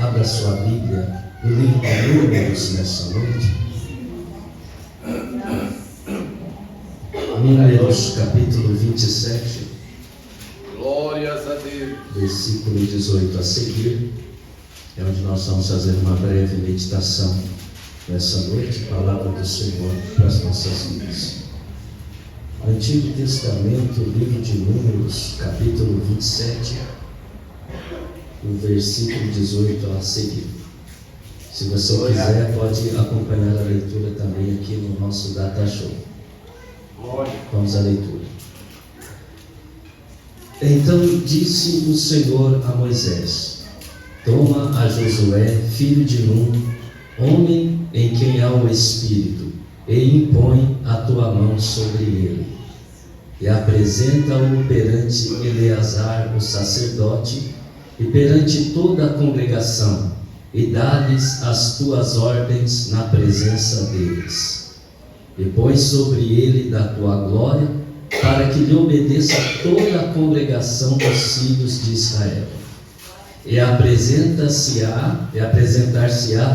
abra sua Bíblia no livro de Números nessa noite. Números capítulo 27. Glórias a Deus. Versículo 18 a seguir. É onde nós vamos fazer uma breve meditação nessa noite, palavra do Senhor para as nossas vidas. Antigo Testamento, livro de Números, capítulo 27, o versículo 18 a seguir. Se você quiser, pode acompanhar a leitura também aqui no nosso Data Show. Vamos à leitura. Então disse o Senhor a Moisés: toma a Josué, filho de Num, homem em quem há o Espírito, e impõe a tua mão sobre ele, e apresenta-o perante Eleazar, o sacerdote, e perante toda a congregação, e dá-lhes as tuas ordens na presença deles. E põe sobre ele da tua glória, para que lhe obedeça toda a congregação dos filhos de Israel. E apresentar-se-á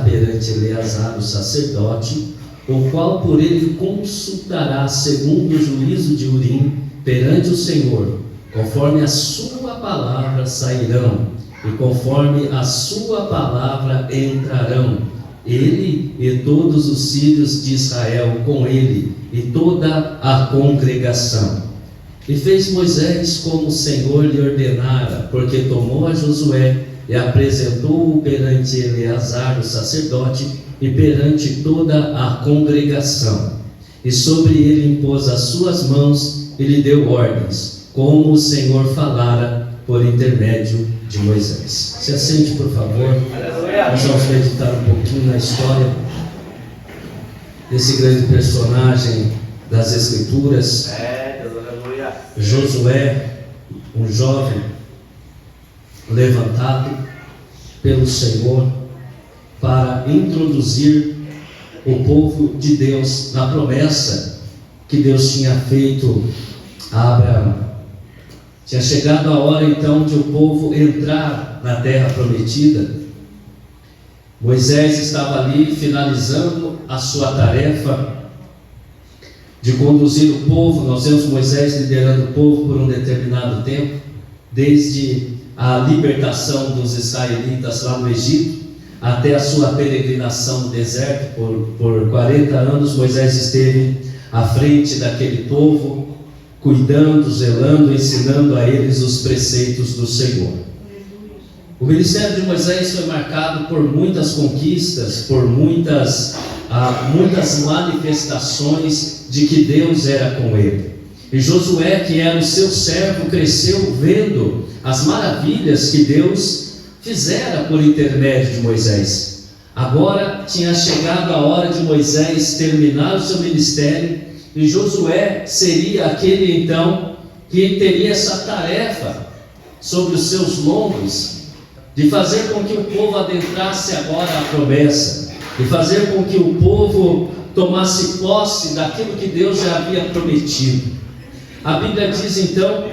perante Eleazar, o sacerdote, o qual por ele consultará segundo o juízo de Urim perante o Senhor, conforme a sua palavra sairão, e conforme a sua palavra entrarão, ele e todos os filhos de Israel com ele, e toda a congregação. E fez Moisés como o Senhor lhe ordenara, porque tomou a Josué e apresentou-o perante Eleazar, o sacerdote, e perante toda a congregação. E sobre ele impôs as suas mãos e lhe deu ordens, como o Senhor falara por intermédio de Moisés. Se assente, por favor. Nós vamos meditar um pouquinho na história desse grande personagem das Escrituras, Josué, um jovem levantado pelo Senhor para introduzir o povo de Deus na promessa que Deus tinha feito a Abraão. Tinha chegado a hora então de o povo entrar na terra prometida. Moisés estava ali finalizando a sua tarefa de conduzir o povo. Nós vemos Moisés liderando o povo por um determinado tempo, desde a libertação dos israelitas lá no Egito até a sua peregrinação no deserto. Por 40 anos Moisés esteve à frente daquele povo, cuidando, zelando, ensinando a eles os preceitos do Senhor. O ministério de Moisés foi marcado por muitas conquistas, por muitas manifestações de que Deus era com ele. E Josué, que era o seu servo, cresceu vendo as maravilhas que Deus fizera por intermédio de Moisés. Agora tinha chegado a hora de Moisés terminar o seu ministério, e Josué seria aquele então que teria essa tarefa sobre os seus lombos, de fazer com que o povo adentrasse agora a promessa, de fazer com que o povo tomasse posse daquilo que Deus já havia prometido. A Bíblia diz então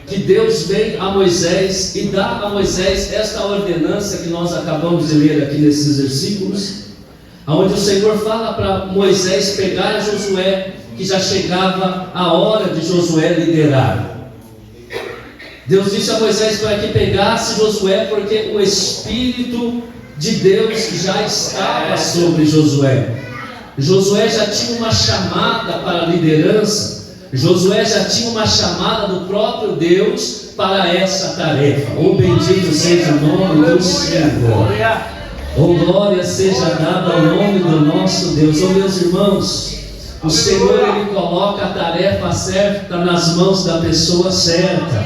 que Deus vem a Moisés e dá a Moisés esta ordenança que nós acabamos de ler aqui nesses versículos, onde o Senhor fala para Moisés pegar Josué, que já chegava a hora de Josué liderar. Deus disse a Moisés para que pegasse Josué, porque o Espírito de Deus já estava sobre Josué. Josué já tinha uma chamada para a liderança. Josué já tinha uma chamada do próprio Deus para essa tarefa. Oh, bendito seja o nome do Senhor. Oh, glória seja dada ao nome do nosso Deus. Oh, meus irmãos, o Senhor, Ele coloca a tarefa certa nas mãos da pessoa certa.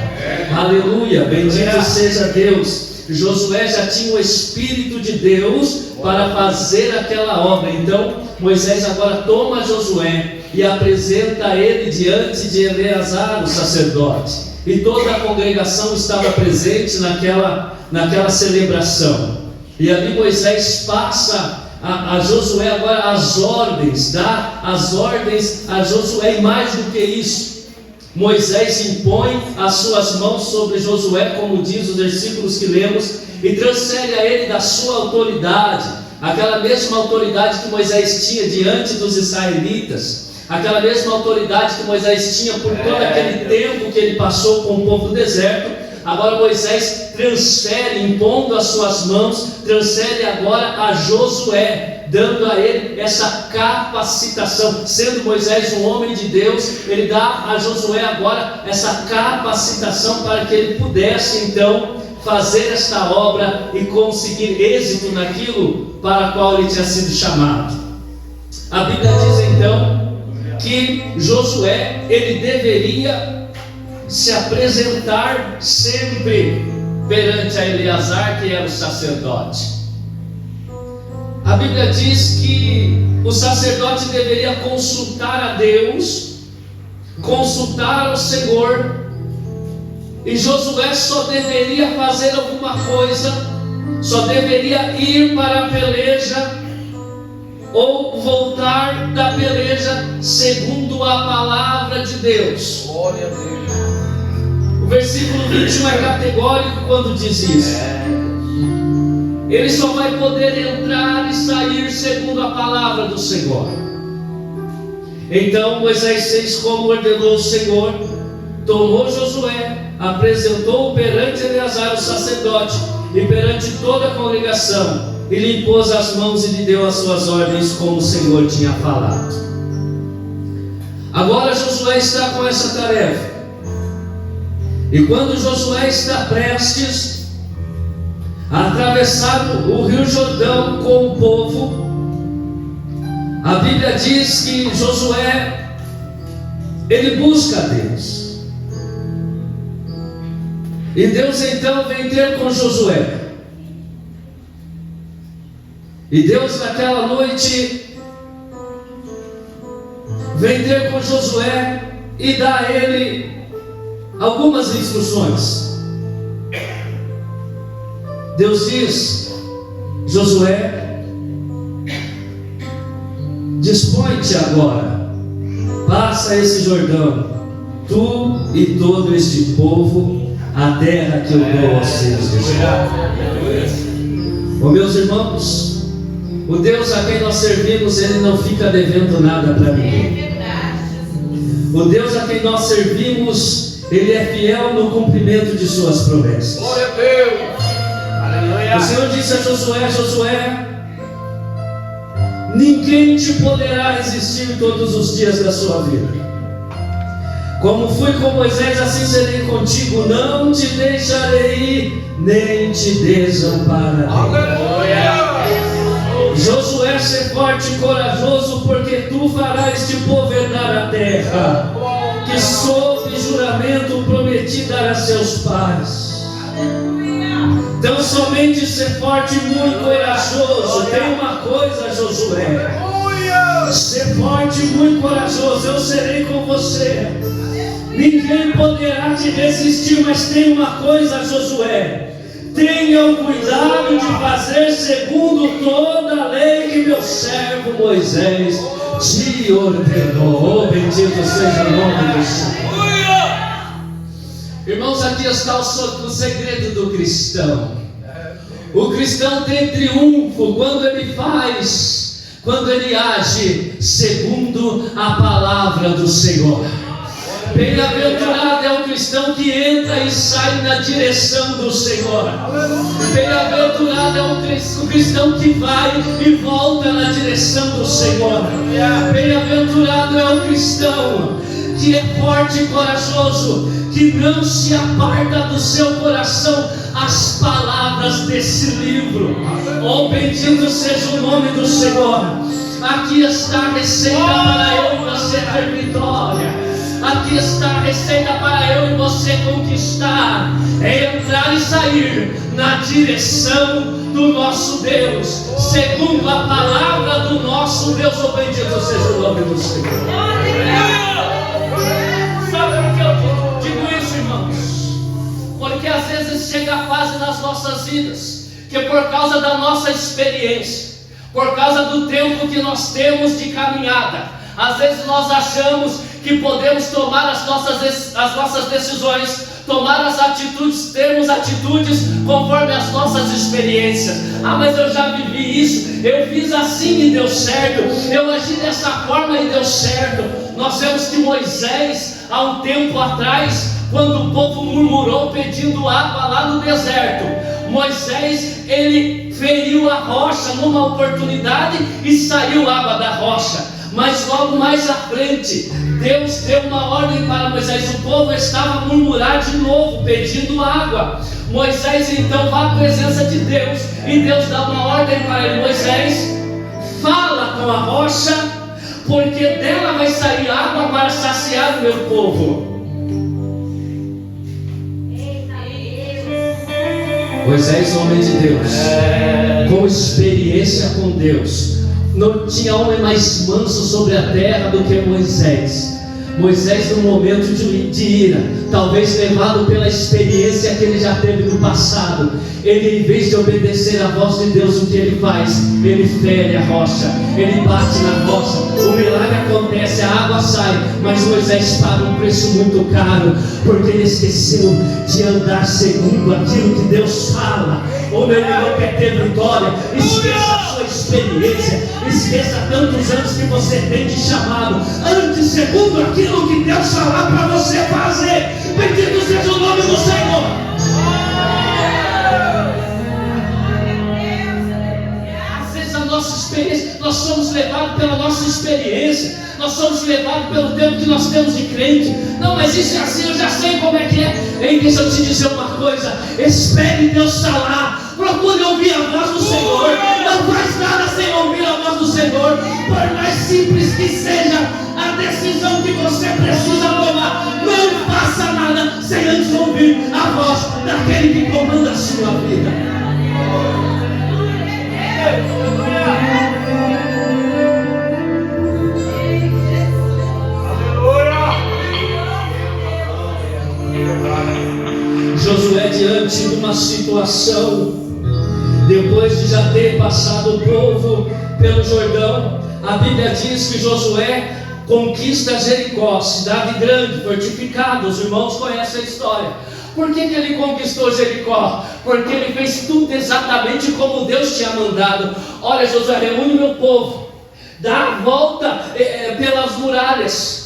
Aleluia, bendito seja Deus. Josué já tinha o Espírito de Deus para fazer aquela obra. Então Moisés agora toma Josué e apresenta ele diante de Eleazar, o sacerdote, e toda a congregação estava presente naquela celebração. E ali Moisés passa a Josué agora as ordens, dá as ordens a Josué, e mais do que isso, Moisés impõe as suas mãos sobre Josué, como diz os versículos que lemos, e transfere a ele da sua autoridade, aquela mesma autoridade que Moisés tinha diante dos israelitas, aquela mesma autoridade que Moisés tinha por todo aquele tempo que ele passou com o povo do deserto. Agora Moisés transfere, impondo as suas mãos, transfere agora a Josué, dando a ele essa capacitação. Sendo Moisés um homem de Deus, ele dá a Josué agora essa capacitação para que ele pudesse então fazer esta obra e conseguir êxito naquilo para o qual ele tinha sido chamado. A Bíblia diz então que Josué, ele deveria se apresentar sempre perante a Eleazar, que era o sacerdote. A Bíblia diz que o sacerdote deveria consultar a Deus, consultar ao Senhor, e Josué só deveria fazer alguma coisa, só deveria ir para a peleja ou voltar da peleja segundo a palavra de Deus. Glória a Deus. O versículo 21 é categórico quando diz isso. Ele só vai poder entrar e sair segundo a palavra do Senhor. Então Moisés fez como ordenou o Senhor, tomou Josué, apresentou-o perante Eleazar, o sacerdote, e perante toda a congregação, e lhe impôs as mãos e lhe deu as suas ordens, como o Senhor tinha falado. Agora Josué está com essa tarefa. E quando Josué está prestes a atravessar o rio Jordão com o povo, a Bíblia diz que Josué, ele busca a Deus. E Deus então vem ter com Josué. E Deus naquela noite vem ter com Josué e dá a ele algumas instruções. Deus diz: Josué, dispõe-te agora, passa esse Jordão, tu e todo este povo, a terra que eu dou aos filhos de Israel. Oh, meus irmãos, o Deus a quem nós servimos, Ele não fica devendo nada para ninguém. O Deus a quem nós servimos, Ele é fiel no cumprimento de suas promessas. Glória a Deus. Aleluia. O Senhor disse a Josué: Josué, ninguém te poderá resistir todos os dias da sua vida. Como fui com Moisés, assim serei contigo. Não te deixarei ir, nem te desampararei. Aleluia. Josué, ser forte e corajoso, porque tu farás este povo herdar a terra que sob juramento prometi dar a seus pais. Então somente ser forte e muito corajoso. Tem uma coisa, Josué: ser forte e muito corajoso. Eu serei com você. Ninguém poderá te resistir. Mas tem uma coisa, Josué: tenha o cuidado de fazer segundo toda a lei que meu servo Moisés te ordenou. Oh, bendito seja o nome do Senhor. Irmãos, aqui está o segredo do cristão. O cristão tem triunfo quando ele age segundo a palavra do Senhor. Bem-aventurado é o cristão que entra e sai na direção do Senhor. Bem-aventurado é o cristão que vai e volta na direção do Senhor. Bem-aventurado é o cristão que é forte e corajoso, que não se aparta do seu coração as palavras desse livro. Oh, bendito seja o nome do Senhor. Aqui está a receita para eu e você ter vitória. Aqui está a receita para eu e você conquistar. É entrar e sair na direção do nosso Deus, segundo a palavra do nosso Deus. Oh, bendito seja o nome do Senhor. Sabe por que eu digo isso, irmãos? Porque às vezes chega a fase nas nossas vidas que por causa da nossa experiência, por causa do tempo que nós temos de caminhada, às vezes nós achamos que podemos tomar as nossas decisões, tomar as atitudes, termos atitudes conforme as nossas experiências. Ah, mas eu já vivi isso, eu fiz assim e deu certo, eu agi dessa forma e deu certo. Nós vemos que Moisés, há um tempo atrás, quando o povo murmurou pedindo água lá no deserto, Moisés, ele feriu a rocha numa oportunidade e saiu água da rocha. Mas logo mais à frente, Deus deu uma ordem para Moisés. O povo estava a murmurar de novo, pedindo água. Moisés então vai à presença de Deus, e Deus dá uma ordem para ele: Moisés, fala com a rocha, porque dela vai sair água para saciar o meu povo. Moisés, homem de Deus, com experiência com Deus, não tinha homem mais manso sobre a terra do que Moisés. Moisés, num momento de ira, talvez levado pela experiência que ele já teve no passado, ele, em vez de obedecer à voz de Deus, o que ele faz? Ele fere a rocha, ele bate na rocha, o milagre acontece, a água sai, mas Moisés paga um preço muito caro, porque ele esqueceu de andar segundo aquilo que Deus fala. Ou ele não quer ter vitória, esqueça a sua experiência, esqueça tantos anos que você tem de chamado, ande segundo aquilo que Deus falar para você fazer. Bendito seja o nome do Senhor. Às vezes a nossa experiência, nós somos levados pela nossa experiência, nós somos levados pelo tempo que nós temos de crente. Não, mas isso é assim, eu já sei como é que é. Ei, deixa eu te dizer uma coisa: espere Deus falar, procure ouvir a voz do Senhor. Não faz nada sem ouvir a voz do Senhor, por mais simples que seja a decisão que você precisa tomar. Não faça nada sem antes ouvir a voz daquele que comanda a sua vida. Josué, diante de uma situação, depois de já ter passado o povo pelo Jordão, a Bíblia diz que Josué conquista Jericó, cidade grande, fortificada. Os irmãos conhecem a história. Por que ele conquistou Jericó? Porque ele fez tudo exatamente como Deus tinha mandado. Olha, Josué, reúne meu povo, dá a volta pelas muralhas,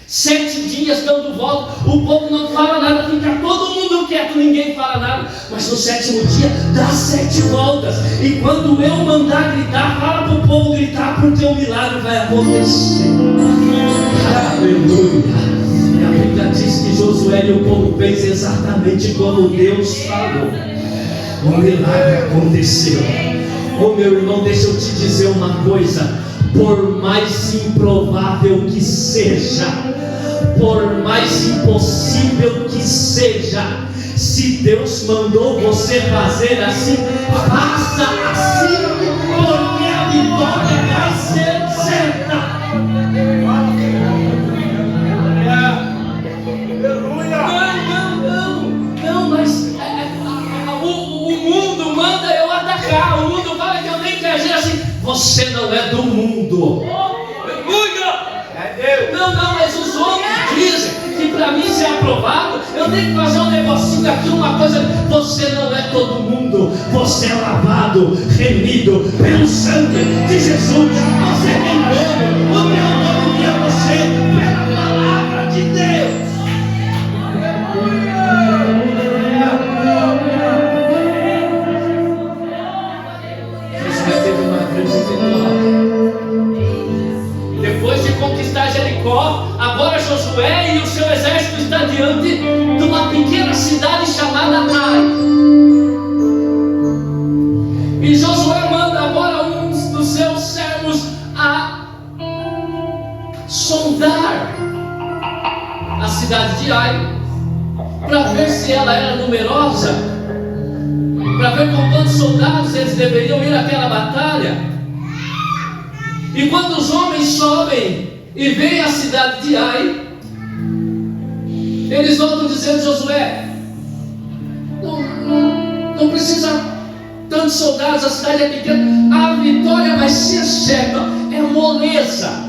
7 dias dando volta, o povo não fala nada, fica todo mundo quieto, ninguém fala nada. Mas no 7º dia, dá 7 voltas, e quando eu mandar gritar, fala para o povo gritar, porque o milagre vai acontecer. Aleluia. E a Bíblia diz que Josué e o povo fez exatamente como Deus falou. O milagre aconteceu. Oh, meu irmão, deixa eu te dizer uma coisa: por mais improvável que seja, por mais impossível que seja, se Deus mandou você fazer assim, faça assim, porque a vitória vai ser certa. Não, mas o mundo manda eu atacar, o mundo fala que eu tenho que agir assim. Você não é do mundo. Não, mas os outros dizem que para mim ser aprovado, eu tenho que fazer um negocinho aqui, uma coisa. Você não é todo mundo. Você é lavado, remido pelo sangue de Jesus. Você tem dono. O teu dono é você, pela palavra de Deus. Josué teve uma grande vitória. Depois de conquistar Jericó, agora Josué e o seu exército estão diante de uma pequena cidade chamada Ai. E Josué manda agora um dos seus servos a sondar a cidade de Ai, para ver se ela era numerosa, para ver com quantos soldados eles deveriam ir àquela batalha. E quando os homens sobem e veem a cidade de Ai, eles voltam dizendo: Josué, não precisa tantos soldados, a cidade é pequena, a vitória vai ser certa, é moleza.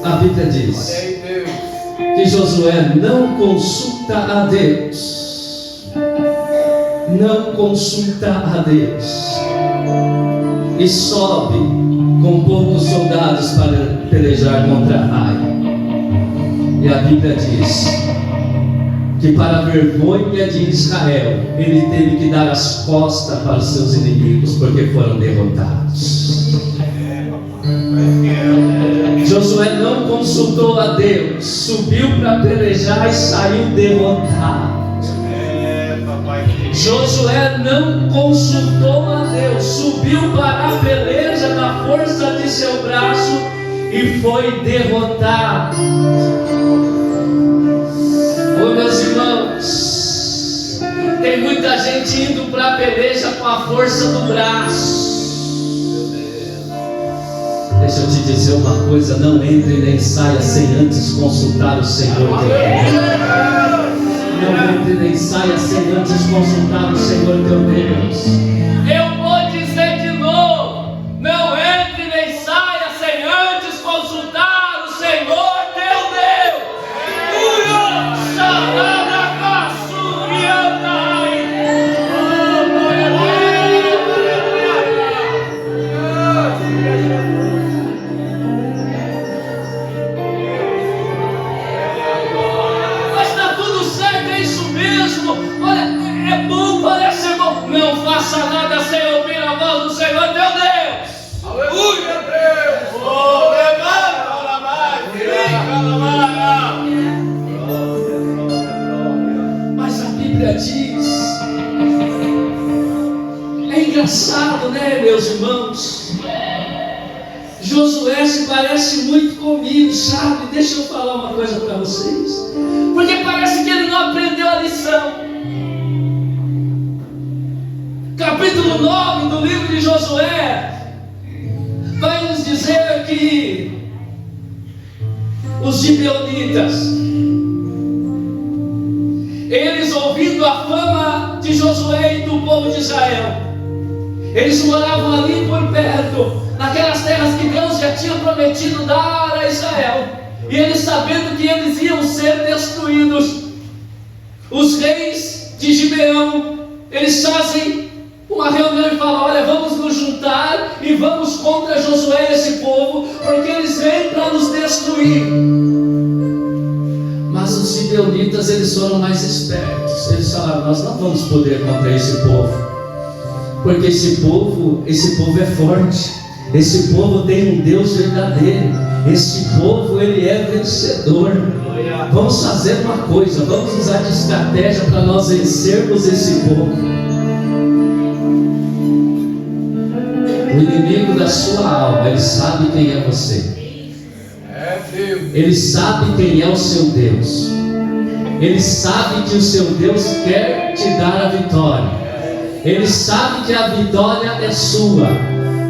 A Bíblia diz Olha aí, Deus. que Josué não consulta a Deus, não consulta a Deus, e sobe com poucos soldados para pelejar contra Ai. E a Bíblia diz que, para a vergonha de Israel, ele teve que dar as costas para os seus inimigos, porque foram derrotados. Josué não consultou a Deus, subiu para pelejar e saiu derrotado. Josué não consultou a Deus, subiu para a peleja na força de seu braço e foi derrotado. Oh, meus irmãos, tem muita gente indo para a peleja com a força do braço. Deixa eu te dizer uma coisa: não entre nem saia sem antes consultar o Senhor teu Deus. Não entre nem saia sem antes consultar o Senhor teu Deus. Eu vou dizer de novo: não entre nem saia sem antes consultar o Senhor teu Deus. Não faça nada sem ouvir a voz do Senhor teu Deus. Aleluia, Deus. Oh, levanta mais. Mas a Bíblia diz, é engraçado, né, meus irmãos? Josué se parece muito comigo, sabe? Deixa eu falar uma coisa para vocês, porque parece que ele não aprendeu a lição. Capítulo 9 do livro de Josué vai nos dizer que os gibeonitas, eles, ouvindo a fama de Josué e do povo de Israel, eles moravam ali por perto, naquelas terras que Deus já tinha prometido dar a Israel, e eles, sabendo que eles iam ser destruídos, os reis de Gibeão, eles fazem uma reunião e falam: olha, vamos nos juntar e vamos contra Josué e esse povo, porque eles vêm para nos destruir. Mas os gibeonitas, eles foram mais espertos. Eles falaram: nós não vamos poder contra esse povo, porque esse povo é forte, esse povo tem um Deus verdadeiro, esse povo, ele é vencedor. Vamos fazer uma coisa, vamos usar de estratégia para nós vencermos esse povo. O inimigo da sua alma, ele sabe quem é você. Ele sabe quem é o seu Deus. Ele sabe que o seu Deus quer te dar a vitória. Ele sabe que a vitória é sua,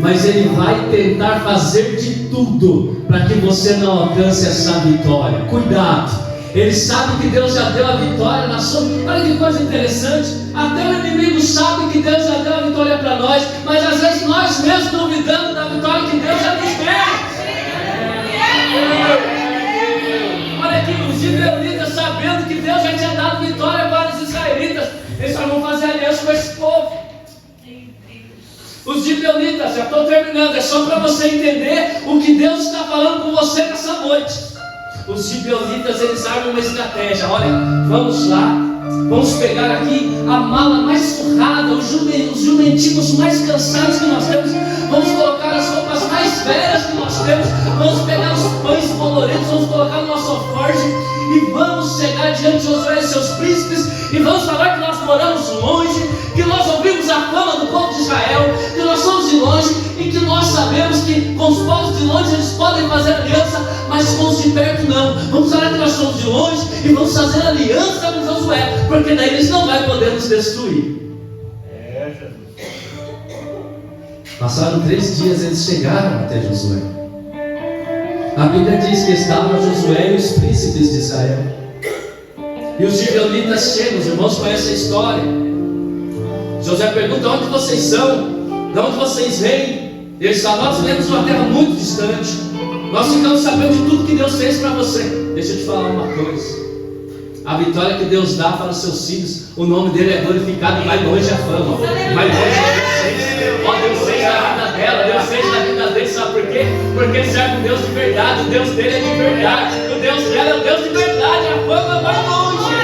mas ele vai tentar fazer de tudo para que você não alcance essa vitória. Cuidado. Ele sabe que Deus já deu a vitória na sua. Olha que coisa interessante. Até o inimigo sabe que Deus já deu a vitória para nós, mas às vezes nós mesmos duvidamos da vitória que Deus já nos deu. Olha aqui, os gibeonitas, sabendo que Deus já tinha dado vitória para os israelitas, eles só vão fazer aliança com esse povo. Os gibeonitas, já estou terminando, é só para você entender o que Deus está falando com você nessa noite. Os gibeonitas, eles armam uma estratégia. Olha, vamos lá, vamos pegar aqui a mala mais surrada, os jumentinhos mais cansados que nós temos, vamos colocar as roupas mais velhas que nós temos, vamos pegar os pães coloridos, vamos colocar no nosso alforje e vamos chegar diante de Josué e seus príncipes e vamos falar que nós moramos longe, que nós ouvimos a fama do povo de Israel, que nós somos de longe e que nós sabemos que com os povos de longe eles podem fazer aliança, mas com os de perto não. Vamos falar que nós somos de longe e vamos fazer aliança com Josué, porque daí eles não vão poder nos destruir. Passaram 3 dias, eles chegaram até Josué. A Bíblia diz que estavam Josué e os príncipes de Israel. E os gibeonitas chegam, os irmãos conhecem a história. Josué pergunta: onde vocês são? De onde vocês vêm? E eles falam: nós viemos de uma terra muito distante. Nós ficamos sabendo de tudo que Deus fez para você. Deixa eu te falar uma coisa. A vitória que Deus dá para os seus filhos, o nome dele é glorificado e vai longe a fama. Vai longe a Deus. Ó, Deus fez na vida dela, Deus fez na vida dele, sabe por quê? Porque serve um Deus de verdade, o Deus dele é de verdade, o Deus dela é o Deus de verdade, a fama vai longe.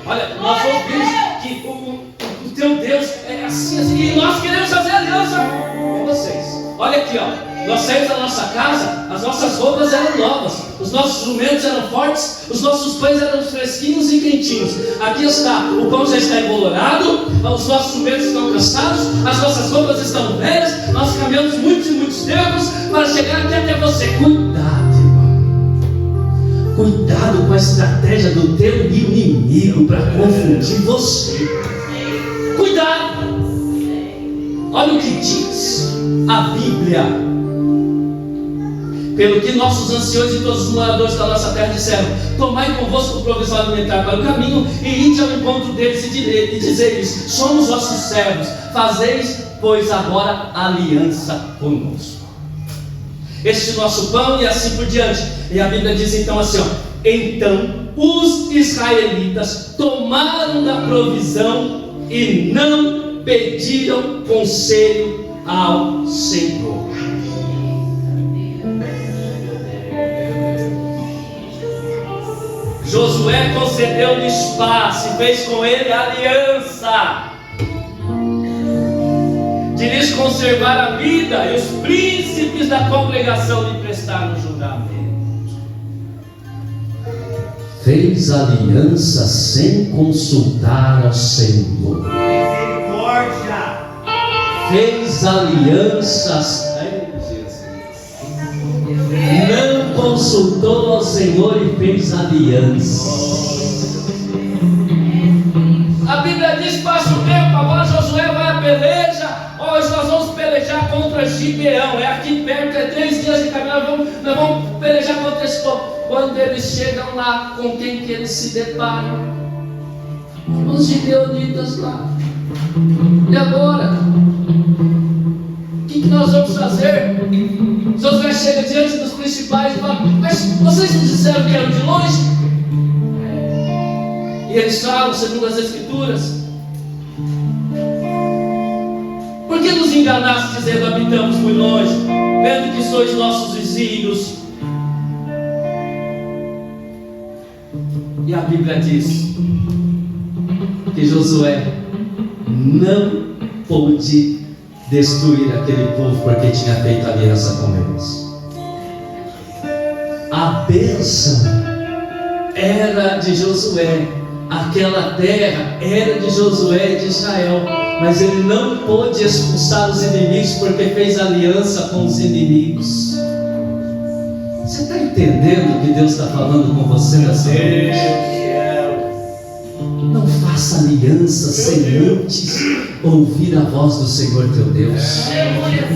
Olha, nós ouvimos que o teu Deus é assim, e nós queremos fazer aliança com vocês. Olha aqui, ó. Nós saímos da nossa casa, as nossas roupas eram novas, os nossos jumentos eram fortes, os nossos pães eram fresquinhos e quentinhos. Aqui está, o pão já está embolorado, os nossos jumentos estão cansados, as nossas roupas estão velhas, nós caminhamos muitos e muitos tempos para chegar aqui até você. Cuidado, irmão. Cuidado com a estratégia do teu inimigo para confundir você. Cuidado. Olha o que diz a Bíblia. Pelo que nossos anciões e todos os moradores da nossa terra disseram: tomai convosco o provisão alimentar para o caminho, e ide ao encontro deles e dizei-lhes: somos vossos servos, fazeis, pois, agora aliança conosco. Este nosso pão, e assim por diante. E a Bíblia diz então assim, ó: então os israelitas tomaram da provisão e não pediram conselho ao Senhor. Josué concedeu-lhes paz e fez com ele aliança de lhes conservar a vida, e os príncipes da congregação lhe prestaram juramento. Fez aliança sem consultar ao Senhor. Fez alianças, não consultou ao Senhor e fez aliança. A Bíblia diz: passa o tempo, agora Josué vai à peleja. Hoje nós vamos pelejar contra Gibeão, é aqui perto, é 3 dias de caminho, nós vamos pelejar contra esse povo. Quando eles chegam lá, com quem que eles se deparam? Os gibeonitas lá. E agora? O que nós vamos fazer? Josué chega diante dos principais e fala: mas vocês não disseram que eram de longe? E eles falam, segundo as Escrituras: por que nos enganaste dizendo habitamos muito longe, vendo que sois nossos vizinhos? E a Bíblia diz que Josué não pôde destruir aquele povo porque tinha feito aliança com eles. A bênção era de Josué, aquela terra era de Josué e de Israel, mas ele não pôde expulsar os inimigos porque fez aliança com os inimigos. Você está entendendo o que Deus está falando com você nessa noite? Não faça aliança sem antes ouvir a voz do Senhor teu Deus,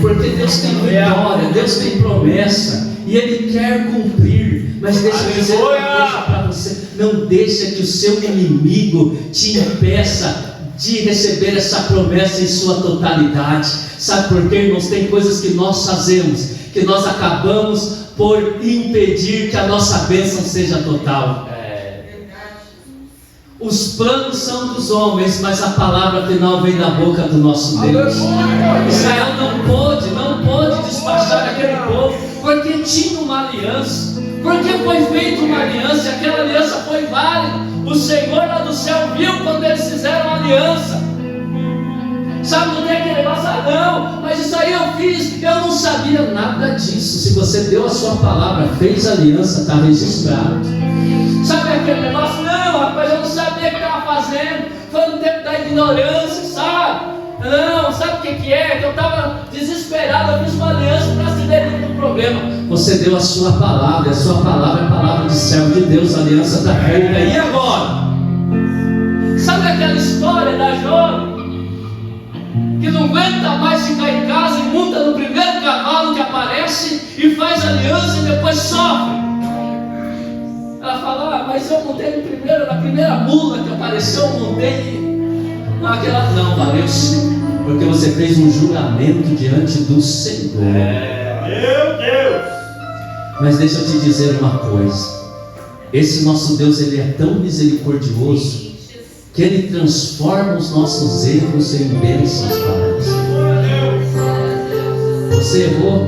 porque Deus tem vitória, Deus tem promessa e Ele quer cumprir. Mas deixa eu dizer uma coisa para você: não deixa que o seu inimigo te impeça de receber essa promessa em sua totalidade. Sabe por quê, irmãos? Tem coisas que nós fazemos, que nós acabamos por impedir que a nossa bênção seja total. Os planos são dos homens, mas a palavra final vem da boca do nosso Deus. Israel não pôde despachar aquele povo, porque tinha uma aliança, porque foi feita uma aliança, e aquela aliança foi válida. O Senhor lá do céu viu quando eles fizeram a aliança. Sabe onde é que ele passa? Não, mas isso aí eu fiz, eu não sabia nada disso. Se você deu a sua palavra, fez aliança, está registrado. Sabe aquele negócio? Não, rapaz, eu não sabia o que estava fazendo. Foi no tempo da ignorância, sabe? Não, sabe o que é? Que eu estava desesperado, eu fiz uma aliança para se livrar do problema. Você deu a sua palavra, e a sua palavra é a palavra de céu de Deus, a aliança está feita. E agora? Sabe aquela história da jovem que não aguenta mais ficar em casa e monta no primeiro cavalo que aparece e faz aliança e depois sofre? Ela fala: mas eu montei na primeira mula que apareceu, eu montei. Não, valeu sim, porque você fez um juramento diante do Senhor. Meu Deus! Mas deixa eu te dizer uma coisa. Esse nosso Deus, Ele é tão misericordioso que Ele transforma os nossos erros em bênçãos para nós. Você errou,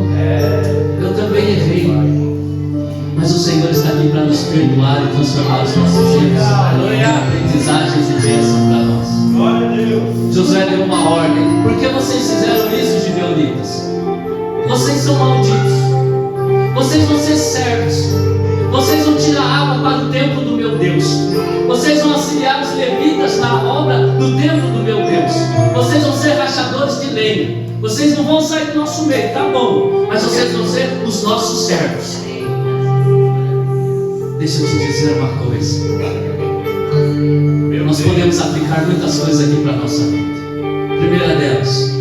eu também errei, mas o Senhor está aqui para nos perdoar e transformar os nossos erros em aprendizagens e bênçãos para nós. Glória a Deus! Josué deu uma ordem: por que vocês fizeram isso, gibeonitas? Vocês são malditos, vocês vão ser servos, vocês vão tirar água para o templo do meu Deus, vocês vão auxiliar os levitas na obra do templo do meu Deus, vocês vão ser rachadores de lenha, vocês não vão sair do nosso meio, tá bom, mas vocês vão ser os nossos servos. Deixa eu te dizer uma coisa, nós podemos aplicar muitas coisas aqui para a nossa vida. Primeira delas,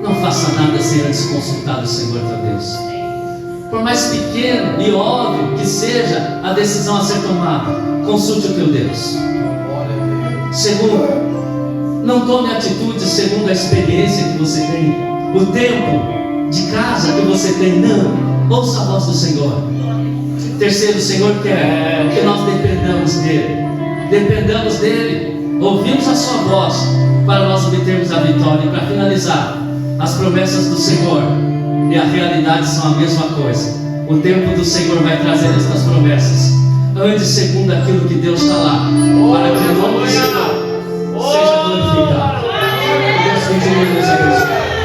não faça nada sem antes consultar o Senhor teu Deus. Por mais pequeno e óbvio que seja a decisão a ser tomada, consulte o teu Deus. Segundo, não tome atitudes segundo a experiência que você tem, o tempo de casa que você tem. Não, ouça a voz do Senhor. Terceiro, o Senhor quer que nós dependamos dEle, ouvimos a sua voz para nós obtermos a vitória. E para finalizar, as promessas do Senhor e a realidade são a mesma coisa. O tempo do Senhor vai trazer estas promessas. Ande segundo aquilo que Deus está lá, para que o nome do Senhor seja glorificado. Deus continue nos abençoando.